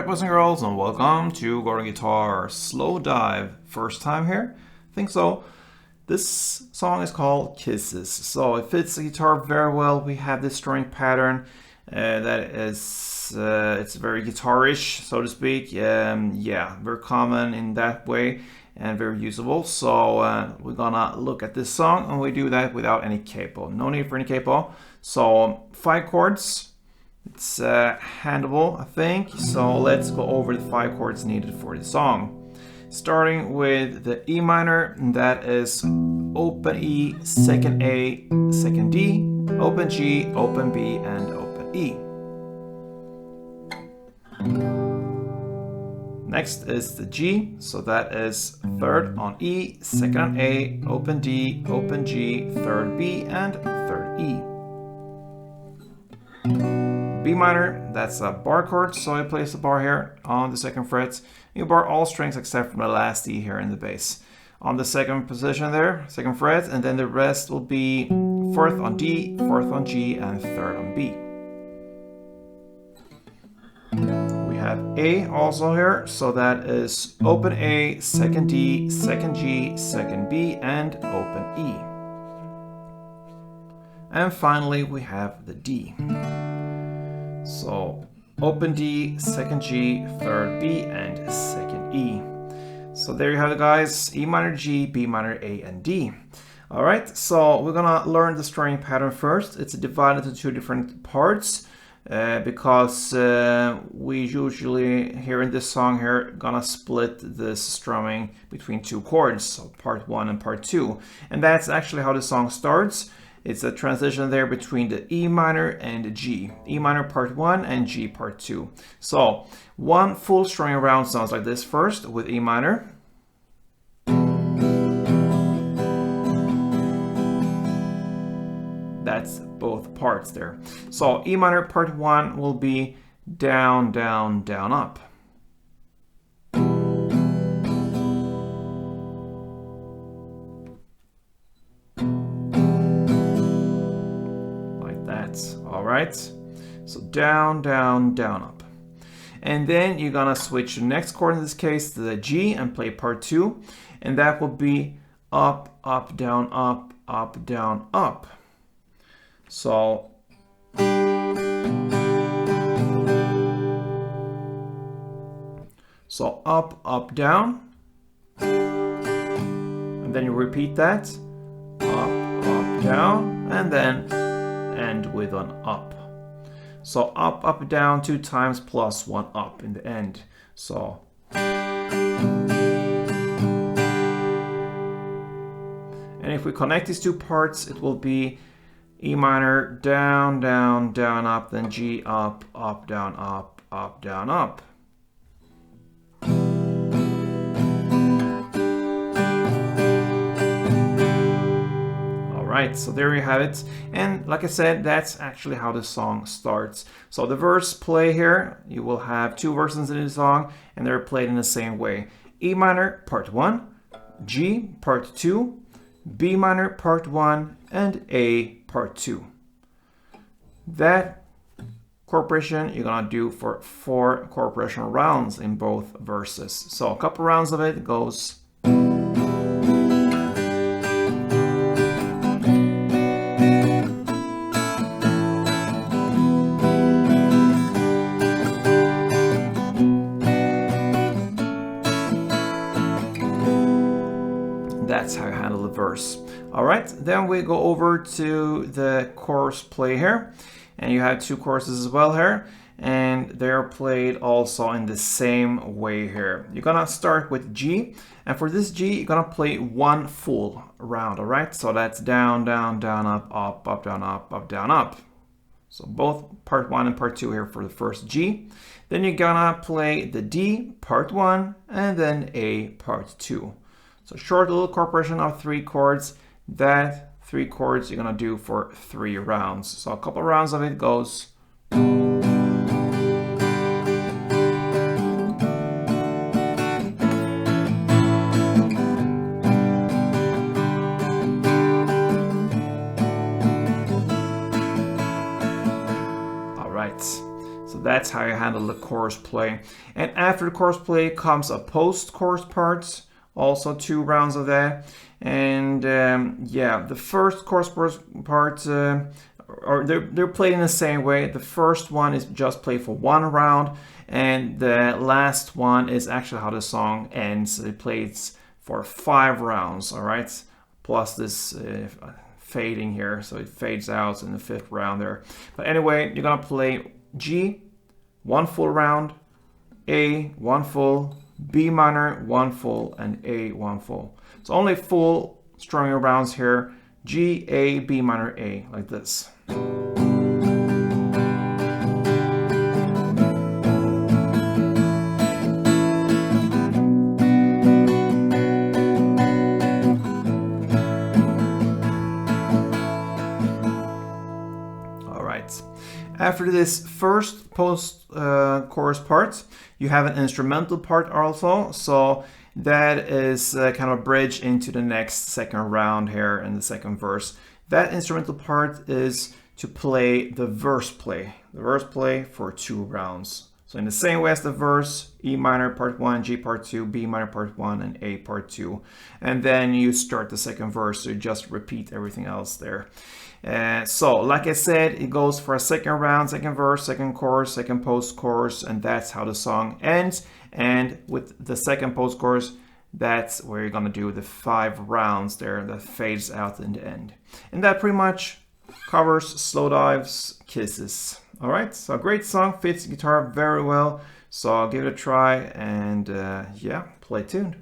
Alright, boys and girls, and welcome to Gordon Guitar Slow Dive. First time here? I think so. This song is called Kisses. So it fits the guitar very well. We have this string pattern that is, it's very guitarish, so to speak. Yeah, very common in that way and very usable. So we're gonna look at this song, and we do that without any capo. No need for any capo. So 5 chords. It's handleable, I think. So let's go over the 5 chords needed for the song. Starting with the E minor, and that is open E, second A, second D, open G, open B, and open E. Next is the G, so that is third on E, second on A, open D, open G, third B, and third E. B minor, that's a bar chord, so I place the bar here on the 2nd fret. You bar all strings except for the last E here in the bass. On the 2nd position there, 2nd fret, and then the rest will be 4th on D, 4th on G, and 3rd on B. We have A also here, so that is open A, 2nd D, 2nd G, 2nd B, and open E. And finally we have the D. So open D, 2nd G, 3rd B, and 2nd E. So there you have it, guys. E minor, G, B minor, A, and D. Alright, so we're gonna learn the string pattern first. It's divided into 2 different parts because we usually here in this song here gonna split this strumming between 2 chords, so part 1 and part 2. And that's actually how the song starts. It's a transition there between the E minor and the G. E minor part 1 and G part 2. So one full string around sounds like this first with E minor. That's both parts there. So E minor part 1 will be down, down, down, up. Alright, so down, down, down, up. And then you're gonna switch the next chord, in this case to the G, and play part 2. And that will be up, up, down, up, up, down, up. So up, up, down. And then you repeat that. Up, up, down, and then end with an up. So up, up, down 2 times plus 1 up in the end. So and if we connect these 2 parts, it will be E minor, down, down, down, up, then G, up, up, down, up, up, down, up. Right, so there you have it. And like I said, that's actually how the song starts. So the verse play here, you will have 2 versions in the song, and they're played in the same way. E minor part 1, G part 2, B minor part 1, and A part 2. That chord you're gonna do for 4 chord rounds in both verses. So a couple rounds of it goes. That's how you handle the verse. Alright, then we go over to the chorus play here. And you have 2 choruses as well here. And they're played also in the same way here. You're gonna start with G. And for this G, you're gonna play 1 full round, alright? So that's down, down, down, up, up, up, down, up, down, up. So both part 1 and part 2 here for the first G. Then you're gonna play the D, part 1, and then A, part 2. So short little chord of 3 chords. That 3 chords you're gonna do for 3 rounds. So a couple rounds of it goes. that's how you handle the chorus play. And after the chorus play comes a post-chorus part, also 2 rounds of that. And yeah, the first chorus part, or they're played in the same way. The first one is just played for 1 round, and the last one is actually how the song ends. It plays for 5 rounds, all right? Plus this fading here, so it fades out in the 5th round there. But anyway, you're gonna play G, 1 full round, A, 1 full, B minor, 1 full, and A, 1 full. So only full strumming rounds here. G, A, B minor, A, like this. After this first post-chorus part, you have an instrumental part also. So that is kind of a bridge into the next 2nd round here in the 2nd verse. That instrumental part is to play the verse play. The verse play for 2 rounds. So in the same way as the verse, E minor part 1, G part 2, B minor part 1, and A part 2. And then you start the 2nd verse, so you just repeat everything else there. So, like I said, it goes for a 2nd round, 2nd verse, 2nd chorus, 2nd post-chorus, and that's how the song ends. And with the 2nd post-chorus, that's where you're gonna do the 5 rounds there that fades out in the end. And that pretty much covers Slowdive's Kisses. All right, so great song, fits the guitar very well. So give it a try, and yeah, play tuned.